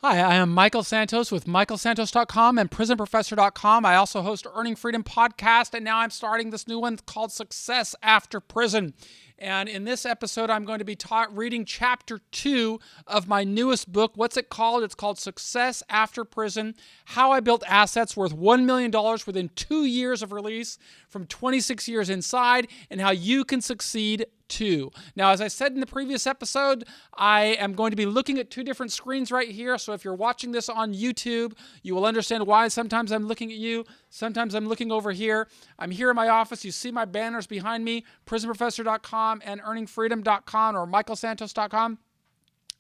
Hi, I am Michael Santos with michaelsantos.com and prisonprofessor.com. I also host Earning Freedom podcast, and now I'm starting this new one called Success After Prison. And in this episode, I'm going to be reading chapter 2 of my newest book. What's it called? It's called Success After Prison: How I Built Assets Worth $1 million within 2 years of release from 26 years inside, and how you can succeed too. Now, as I said in the previous episode, I am going to be looking at two different screens right here. So if you're watching this on YouTube, you will understand why sometimes I'm looking at you, sometimes I'm looking over here. I'm here in my office. You see my banners behind me, prisonprofessor.com and earningfreedom.com or michaelsantos.com.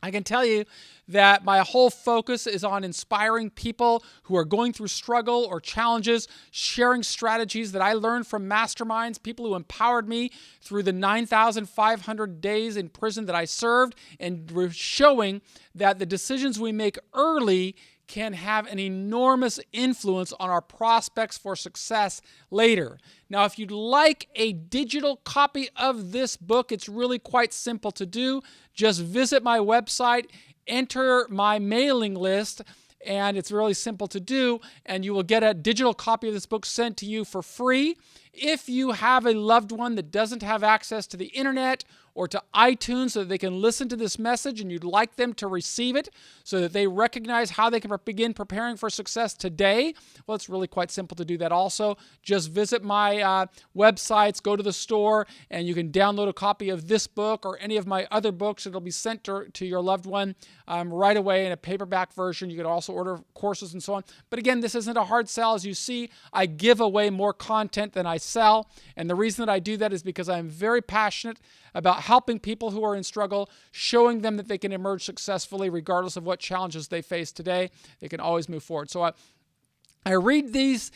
I can tell you that my whole focus is on inspiring people who are going through struggle or challenges, sharing strategies that I learned from masterminds, people who empowered me through the 9,500 days in prison that I served, and showing that the decisions we make early can have an enormous influence on our prospects for success later. Now, if you'd like a digital copy of this book, it's really quite simple to do. Just visit my website, enter my mailing list, and it's really simple to do, and you will get a digital copy of this book sent to you for free. If you have a loved one that doesn't have access to the internet or to iTunes so that they can listen to this message and you'd like them to receive it so that they recognize how they can begin preparing for success today, well, it's really quite simple to do that also. Just visit my websites, go to the store, and you can download a copy of this book or any of my other books. It'll be sent to your loved one right away in a paperback version. You can also order courses and so on. But again, this isn't a hard sell. As you see, I give away more content than I sell. And the reason that I do that is because I'm very passionate about helping people who are in struggle, showing them that they can emerge successfully regardless of what challenges they face today. They can always move forward. So I read these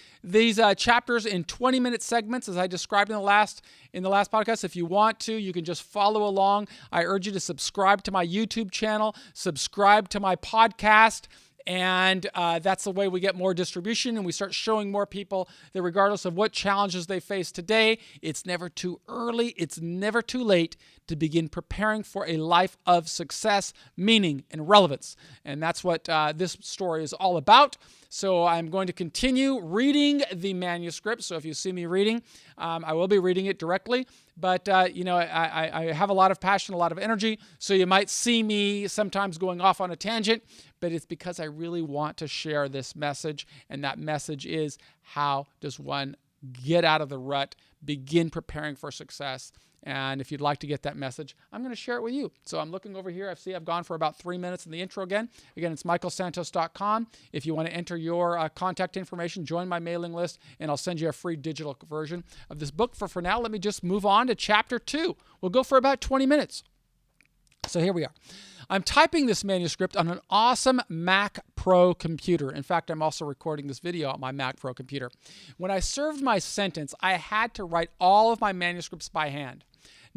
chapters in 20-minute segments, as I described in the last podcast. If you want to, you can just follow along. I urge you to subscribe to my YouTube channel, subscribe to my podcast. And that's the way we get more distribution, and we start showing more people that regardless of what challenges they face today, it's never too early, it's never too late to begin preparing for a life of success, meaning, and relevance. And that's what this story is all about. So I'm going to continue reading the manuscript. So if you see me reading, I will be reading it directly. But, I have a lot of passion, a lot of energy. So you might see me sometimes going off on a tangent, but it's because I really want to share this message. And that message is, how does one get out of the rut, begin preparing for success? And if you'd like to get that message, I'm going to share it with you. So I'm looking over here. I've gone for about 3 minutes in the intro again. Again, it's michaelsantos.com. If you want to enter your contact information, join my mailing list, and I'll send you a free digital version of this book. For now, let me just move on to chapter 2. We'll go for about 20 minutes. So here we are. I'm typing this manuscript on an awesome Mac Pro computer. In fact, I'm also recording this video on my Mac Pro computer. When I served my sentence, I had to write all of my manuscripts by hand.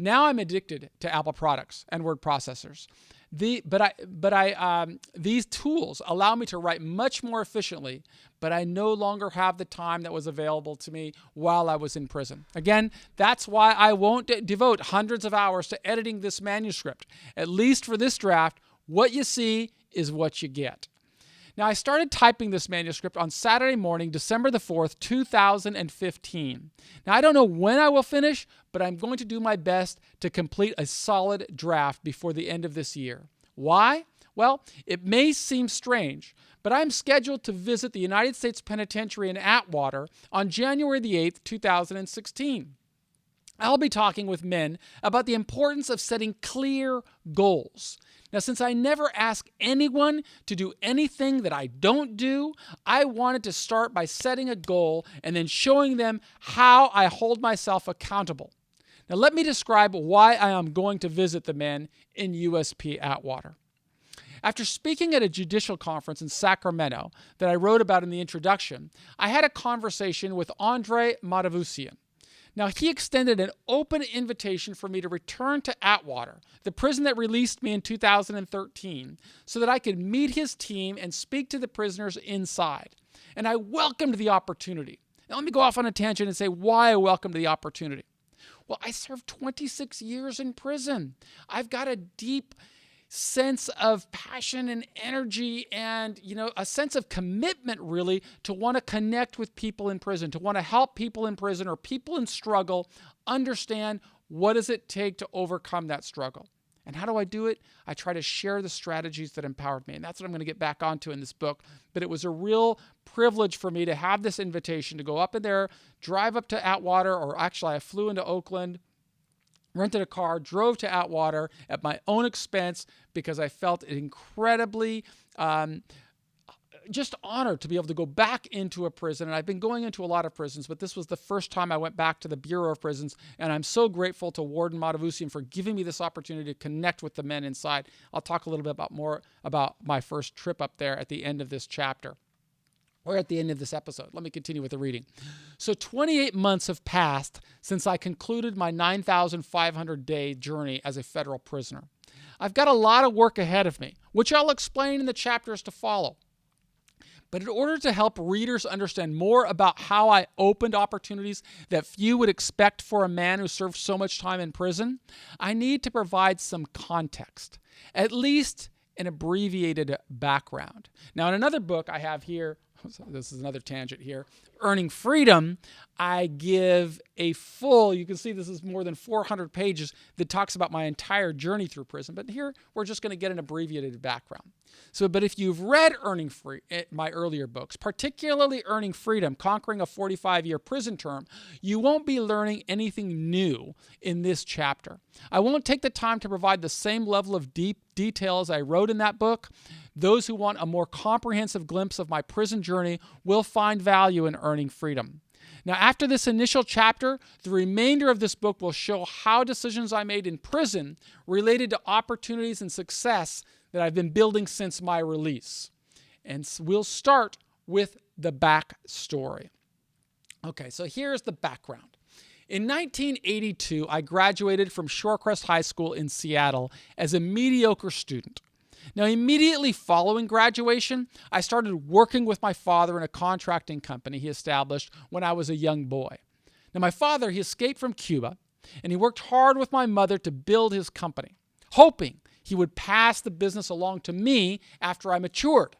Now I'm addicted to Apple products and word processors. These tools allow me to write much more efficiently, but I no longer have the time that was available to me while I was in prison. Again, that's why I won't devote hundreds of hours to editing this manuscript. At least for this draft, what you see is what you get. Now, I started typing this manuscript on Saturday morning, December the 4th, 2015. Now, I don't know when I will finish, but I'm going to do my best to complete a solid draft before the end of this year. Why? Well, it may seem strange, but I'm scheduled to visit the United States Penitentiary in Atwater on January the 8th, 2016. I'll be talking with men about the importance of setting clear goals. Now, since I never ask anyone to do anything that I don't do, I wanted to start by setting a goal and then showing them how I hold myself accountable. Now, let me describe why I am going to visit the men in USP Atwater. After speaking at a judicial conference in Sacramento that I wrote about in the introduction, I had a conversation with Andre Matavusian. Now, he extended an open invitation for me to return to Atwater, the prison that released me in 2013, so that I could meet his team and speak to the prisoners inside. And I welcomed the opportunity. Now, let me go off on a tangent and say why I welcomed the opportunity. Well, I served 26 years in prison. I've got a deep sense of passion and energy and, a sense of commitment really to want to connect with people in prison, to want to help people in prison or people in struggle understand what does it take to overcome that struggle. And how do I do it? I try to share the strategies that empowered me. And that's what I'm going to get back onto in this book. But it was a real privilege for me to have this invitation to go up in there, drive up to Atwater, or actually I flew into Oakland, rented a car, drove to Atwater at my own expense because I felt incredibly just honored to be able to go back into a prison. And I've been going into a lot of prisons, but this was the first time I went back to the Bureau of Prisons. And I'm so grateful to Warden Matavusian for giving me this opportunity to connect with the men inside. I'll talk a little bit more about my first trip up there at the end of this chapter, or at the end of this episode. Let me continue with the reading. So 28 months have passed since I concluded my 9,500-day journey as a federal prisoner. I've got a lot of work ahead of me, which I'll explain in the chapters to follow. But in order to help readers understand more about how I opened opportunities that few would expect for a man who served so much time in prison, I need to provide some context, at least an abbreviated background. Now, in another book I have here, this is another tangent here, Earning Freedom, I give a full, you can see this is more than 400 pages that talks about my entire journey through prison. But here, we're just going to get an abbreviated background. But if you've read Earning Free, my earlier books, particularly Earning Freedom, Conquering a 45-Year Prison Term, you won't be learning anything new in this chapter. I won't take the time to provide the same level of deep detail as I wrote in that book. Those who want a more comprehensive glimpse of my prison journey will find value in Earning Freedom. Now, after this initial chapter, the remainder of this book will show how decisions I made in prison related to opportunities and success that I've been building since my release. And we'll start with the backstory. Okay, so here's the background. In 1982, I graduated from Shorecrest High School in Seattle as a mediocre student. Now, immediately following graduation, I started working with my father in a contracting company he established when I was a young boy. Now, my father, he escaped from Cuba, and he worked hard with my mother to build his company, hoping he would pass the business along to me after I matured.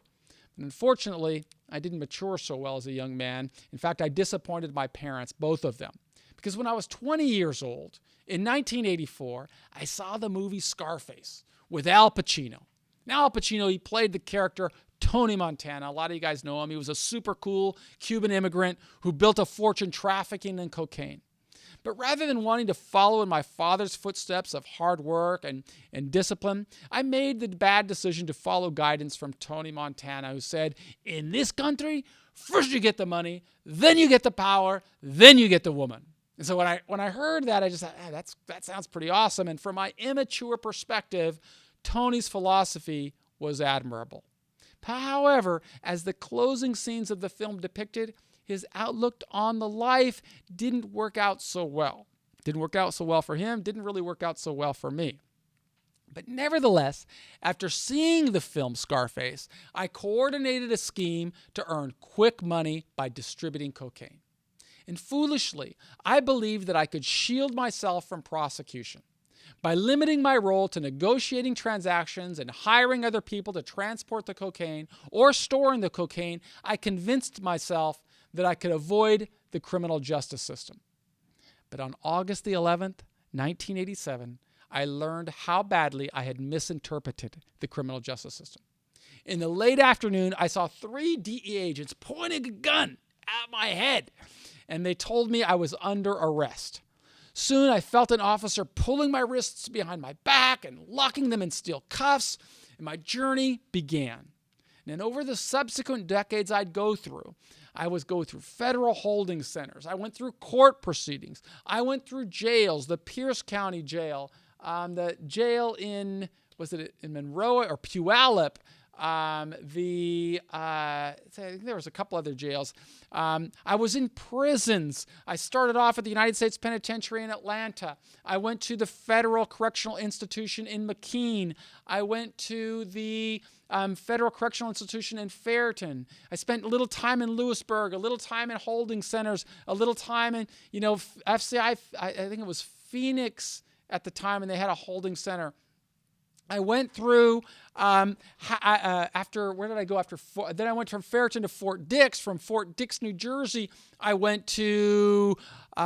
And unfortunately, I didn't mature so well as a young man. In fact, I disappointed my parents, both of them. Because when I was 20 years old, in 1984, I saw the movie Scarface with Al Pacino. Now, Al Pacino, he played the character Tony Montana. A lot of you guys know him. He was a super cool Cuban immigrant who built a fortune trafficking in cocaine. But rather than wanting to follow in my father's footsteps of hard work and discipline, I made the bad decision to follow guidance from Tony Montana, who said, in this country, first you get the money, then you get the power, then you get the woman. And so when I heard that, I just thought, that sounds pretty awesome. And from my immature perspective, Tony's philosophy was admirable. However, as the closing scenes of the film depicted, his outlook on the life didn't work out so well. Didn't work out so well for him, didn't really work out so well for me. But nevertheless, after seeing the film Scarface, I coordinated a scheme to earn quick money by distributing cocaine. And foolishly, I believed that I could shield myself from prosecution. By limiting my role to negotiating transactions and hiring other people to transport the cocaine or storing the cocaine, I convinced myself that I could avoid the criminal justice system. But on August the 11th, 1987, I learned how badly I had misinterpreted the criminal justice system. In the late afternoon, I saw 3 DEA agents pointing a gun at my head, and they told me I was under arrest. Soon, I felt an officer pulling my wrists behind my back and locking them in steel cuffs, and my journey began. And over the subsequent decades I'd go through, I would go through federal holding centers. I went through court proceedings. I went through jails, the Pierce County Jail, the jail in Monroe or Puyallup, I think there was a couple other jails. I was in prisons. I started off at the United States Penitentiary in Atlanta. I went to the Federal Correctional Institution in McKean. I went to the Federal Correctional Institution in Fairton. I spent a little time in Lewisburg, a little time in holding centers, a little time in, FCI, I think it was Phoenix at the time, and they had a holding center. I went through, after, where did I go after? Then I went from Ferriton to Fort Dix. From Fort Dix, New Jersey, I went to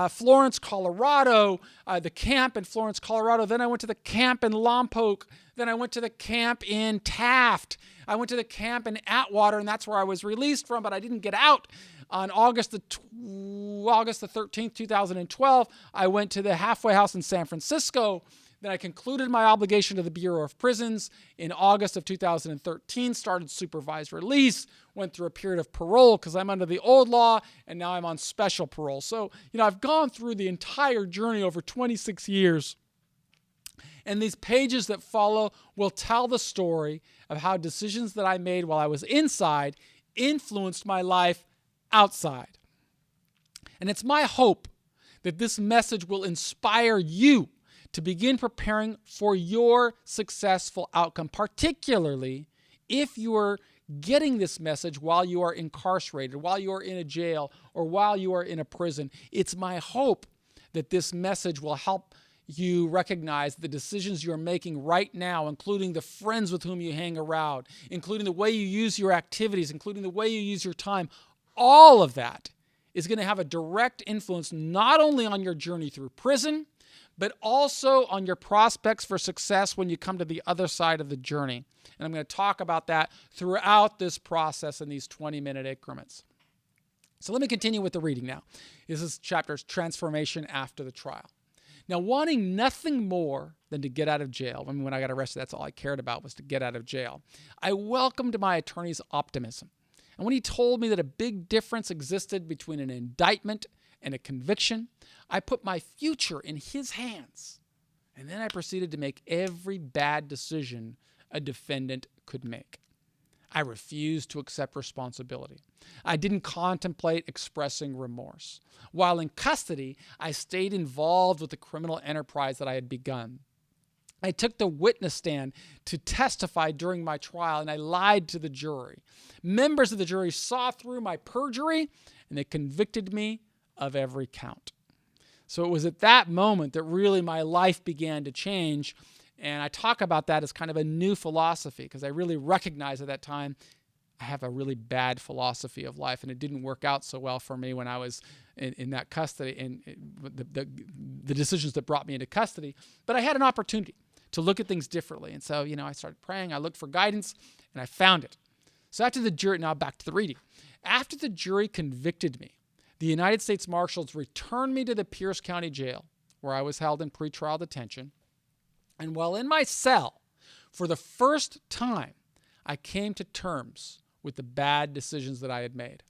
Florence, Colorado, the camp in Florence, Colorado. Then I went to the camp in Lompoc. Then I went to the camp in Taft. I went to the camp in Atwater, and that's where I was released from, but I didn't get out. On August the 13th, 2012, I went to the halfway house in San Francisco. Then I concluded my obligation to the Bureau of Prisons in August of 2013, started supervised release, went through a period of parole because I'm under the old law, and now I'm on special parole. So, I've gone through the entire journey over 26 years. And these pages that follow will tell the story of how decisions that I made while I was inside influenced my life outside. And it's my hope that this message will inspire you to begin preparing for your successful outcome, particularly if you are getting this message while you are incarcerated, while you are in a jail, or while you are in a prison. It's my hope that this message will help you recognize the decisions you're making right now, including the friends with whom you hang around, including the way you use your activities, including the way you use your time. All of that is going to have a direct influence not only on your journey through prison, but also on your prospects for success when you come to the other side of the journey. And I'm going to talk about that throughout this process in these 20-minute increments. So let me continue with the reading now. This is chapter's Transformation After the Trial. Now, wanting nothing more than to get out of jail, when I got arrested, that's all I cared about was to get out of jail, I welcomed my attorney's optimism. And when he told me that a big difference existed between an indictment and a conviction, I put my future in his hands. And then I proceeded to make every bad decision a defendant could make. I refused to accept responsibility. I didn't contemplate expressing remorse. While in custody, I stayed involved with the criminal enterprise that I had begun. I took the witness stand to testify during my trial, and I lied to the jury. Members of the jury saw through my perjury, and they convicted me of every count. So it was at that moment that really my life began to change. And I talk about that as kind of a new philosophy because I really recognized at that time I have a really bad philosophy of life, and it didn't work out so well for me when I was in that custody and the decisions that brought me into custody. But I had an opportunity to look at things differently. And so, I started praying, I looked for guidance, and I found it. So after the jury, now back to the reading. After the jury convicted me, the United States Marshals returned me to the Pierce County Jail, where I was held in pretrial detention. And while in my cell, for the first time, I came to terms with the bad decisions that I had made.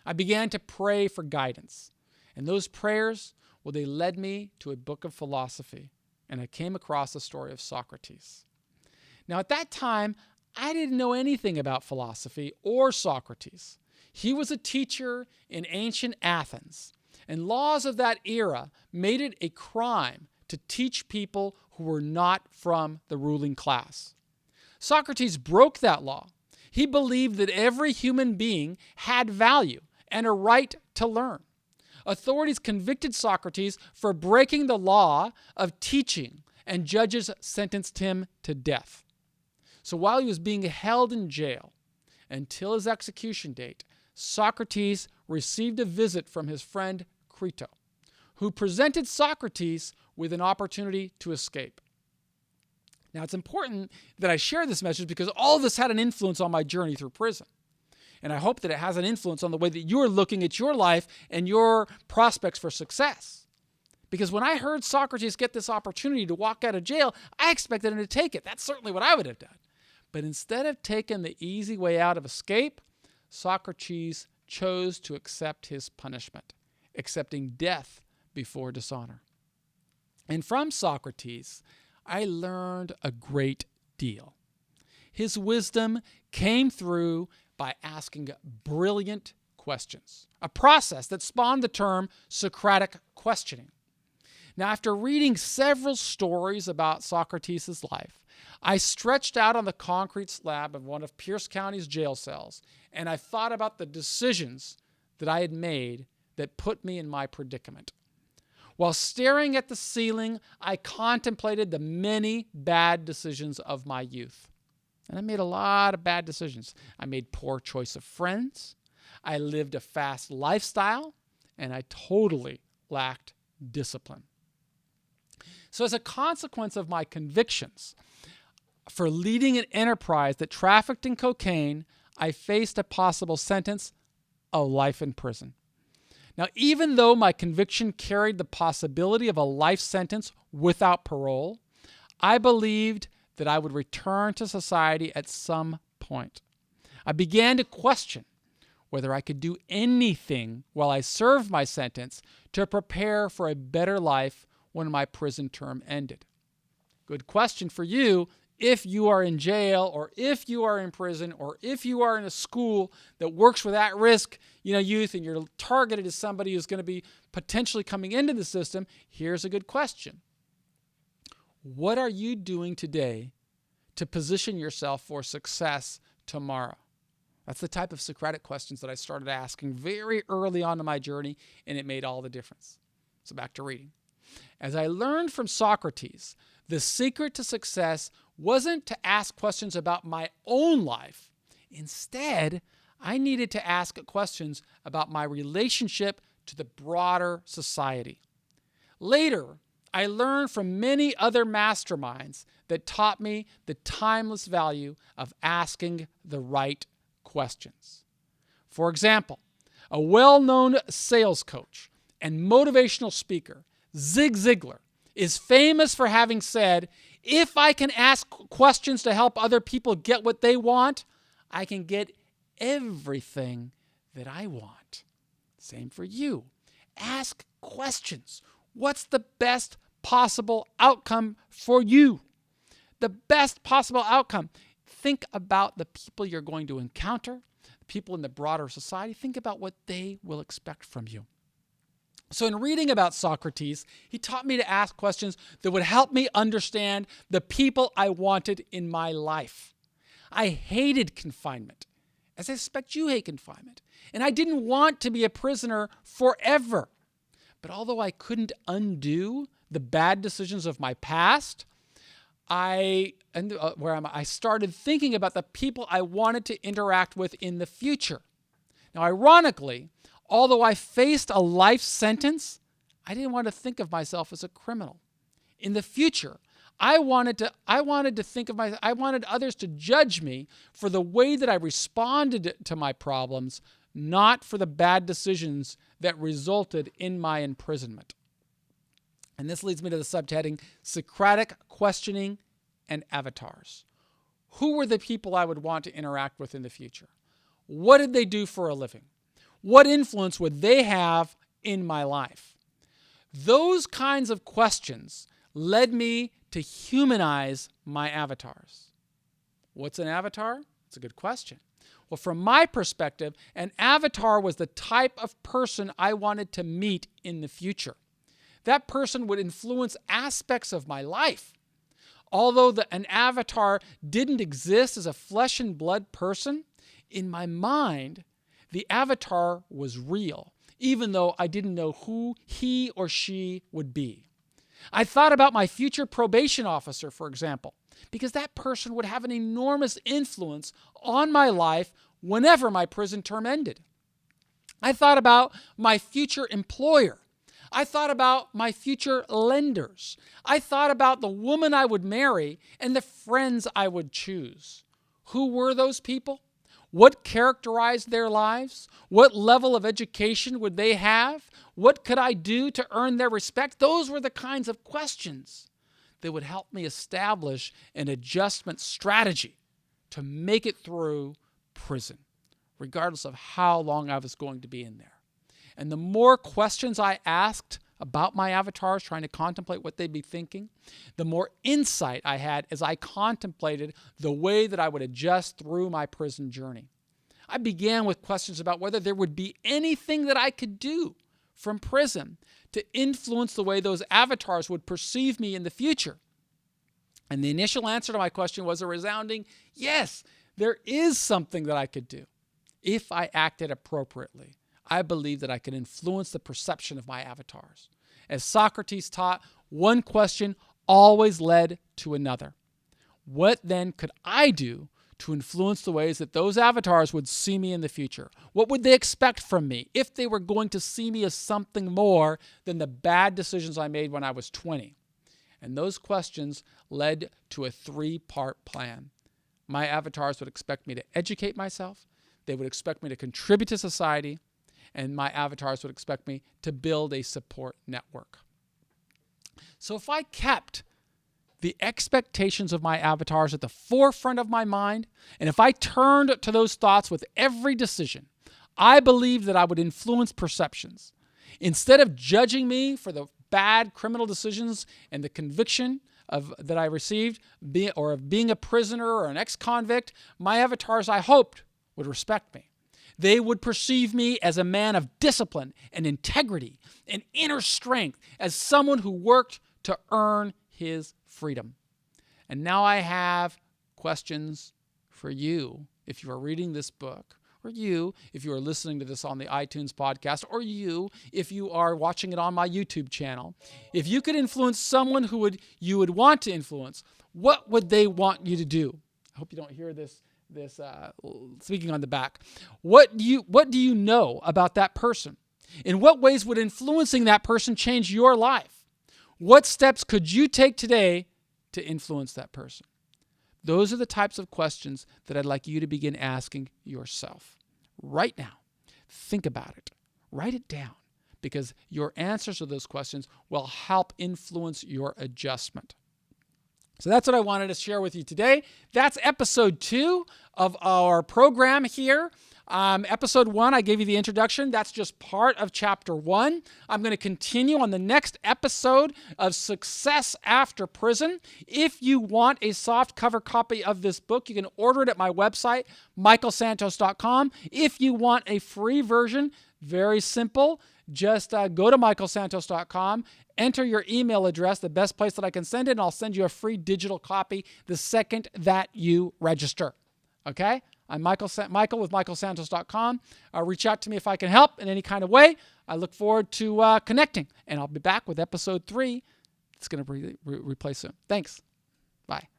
I began to pray for guidance. And those prayers, well, they led me to a book of philosophy. And I came across the story of Socrates. Now, at that time, I didn't know anything about philosophy or Socrates. He was a teacher in ancient Athens, and laws of that era made it a crime to teach people who were not from the ruling class. Socrates broke that law. He believed that every human being had value and a right to learn. Authorities convicted Socrates for breaking the law of teaching, and judges sentenced him to death. So while he was being held in jail until his execution date, Socrates received a visit from his friend Crito, who presented Socrates with an opportunity to escape. Now, it's important that I share this message because all of this had an influence on my journey through prison. And I hope that it has an influence on the way that you're looking at your life and your prospects for success. Because when I heard Socrates get this opportunity to walk out of jail, I expected him to take it. That's certainly what I would have done. But instead of taking the easy way out of escape, Socrates chose to accept his punishment, accepting death before dishonor. And from Socrates, I learned a great deal. His wisdom came through by asking brilliant questions, a process that spawned the term Socratic questioning. Now, after reading several stories about Socrates' life, I stretched out on the concrete slab of one of Pierce County's jail cells, and I thought about the decisions that I had made that put me in my predicament. While staring at the ceiling, I contemplated the many bad decisions of my youth. And I made a lot of bad decisions. I made poor choice of friends. I lived a fast lifestyle, and I totally lacked discipline. So as a consequence of my convictions for leading an enterprise that trafficked in cocaine, I faced a possible sentence of life in prison. Now, even though my conviction carried the possibility of a life sentence without parole, I believed that I would return to society at some point. I began to question whether I could do anything while I served my sentence to prepare for a better life when my prison term ended. Good question for you if you are in jail, or if you are in prison, or if you are in a school that works with at-risk youth, and you're targeted as somebody who's going to be potentially coming into the system. Here's a good question. What are you doing today to position yourself for success tomorrow? That's the type of Socratic questions that I started asking very early on in my journey, and it made all the difference. So back to reading. As I learned from Socrates, the secret to success wasn't to ask questions about my own life. Instead, I needed to ask questions about my relationship to the broader society. Later, I learned from many other masterminds that taught me the timeless value of asking the right questions. For example, a well-known sales coach and motivational speaker, Zig Ziglar, is famous for having said, if I can ask questions to help other people get what they want, I can get everything that I want. Same for you. Ask questions. What's the best possible outcome for you? The best possible outcome. Think about the people you're going to encounter, the people in the broader society. Think about what they will expect from you. So in reading about Socrates, he taught me to ask questions that would help me understand the people I wanted in my life. I hated confinement, as I suspect you hate confinement. And I didn't want to be a prisoner forever. But although I couldn't undo the bad decisions of my past, I started thinking about the people I wanted to interact with in the future. Now, ironically, although I faced a life sentence, I didn't want to think of myself as a criminal. In the future, I wanted others to judge me for the way that I responded to my problems, not for the bad decisions that resulted in my imprisonment. And this leads me to the subheading, Socratic questioning and avatars. Who were the people I would want to interact with in the future? What did they do for a living? What influence would they have in my life? Those kinds of questions led me to humanize my avatars. What's an avatar? It's a good question. Well, from my perspective, an avatar was the type of person I wanted to meet in the future. That person would influence aspects of my life. Although an avatar didn't exist as a flesh and blood person, in my mind, the avatar was real, even though I didn't know who he or she would be. I thought about my future probation officer, for example, because that person would have an enormous influence on my life whenever my prison term ended. I thought about my future employer. I thought about my future lenders. I thought about the woman I would marry and the friends I would choose. Who were those people? What characterized their lives? What level of education would they have? What could I do to earn their respect? Those were the kinds of questions that would help me establish an adjustment strategy to make it through prison, regardless of how long I was going to be in there. And the more questions I asked about my avatars, trying to contemplate what they'd be thinking, the more insight I had as I contemplated the way that I would adjust through my prison journey. I began with questions about whether there would be anything that I could do from prison to influence the way those avatars would perceive me in the future. And the initial answer to my question was a resounding yes, there is something that I could do if I acted appropriately. I believe that I could influence the perception of my avatars. As Socrates taught, one question always led to another. What then could I do to influence the ways that those avatars would see me in the future? What would they expect from me if they were going to see me as something more than the bad decisions I made when I was 20? And those questions led to a 3-part plan. My avatars would expect me to educate myself, they would expect me to contribute to society, and my avatars would expect me to build a support network. So if I kept the expectations of my avatars at the forefront of my mind, and if I turned to those thoughts with every decision, I believe that I would influence perceptions. Instead of judging me for the bad criminal decisions and the conviction that I received, of being a prisoner or an ex-convict, my avatars, I hoped, would respect me. They would perceive me as a man of discipline and integrity and inner strength, as someone who worked to earn his freedom. And now I have questions for you if you are reading this book, or you if you are listening to this on the iTunes podcast, or you if you are watching it on my YouTube channel. If you could influence someone who you would want to influence, what would they want you to do? I hope you don't hear this speaking on the back. What do you know about that person? In what ways would influencing that person change your life? What steps could you take today to influence that person? Those are the types of questions that I'd like you to begin asking yourself right now. Think about it. Write it down, because your answers to those questions will help influence your adjustment. So that's what I wanted to share with you today. That's episode 2 of our program here. Episode 1, I gave you the introduction. That's just part of chapter 1. I'm going to continue on the next episode of Success After Prison. If you want a soft cover copy of this book, you can order it at my website, michaelsantos.com. If you want a free version, very simple. Just go to michaelsantos.com, enter your email address, the best place that I can send it, and I'll send you a free digital copy the second that you register. Okay? I'm Michael with michaelsantos.com. Reach out to me if I can help in any kind of way. I look forward to connecting, and I'll be back with episode 3. It's going to replay soon. Thanks. Bye.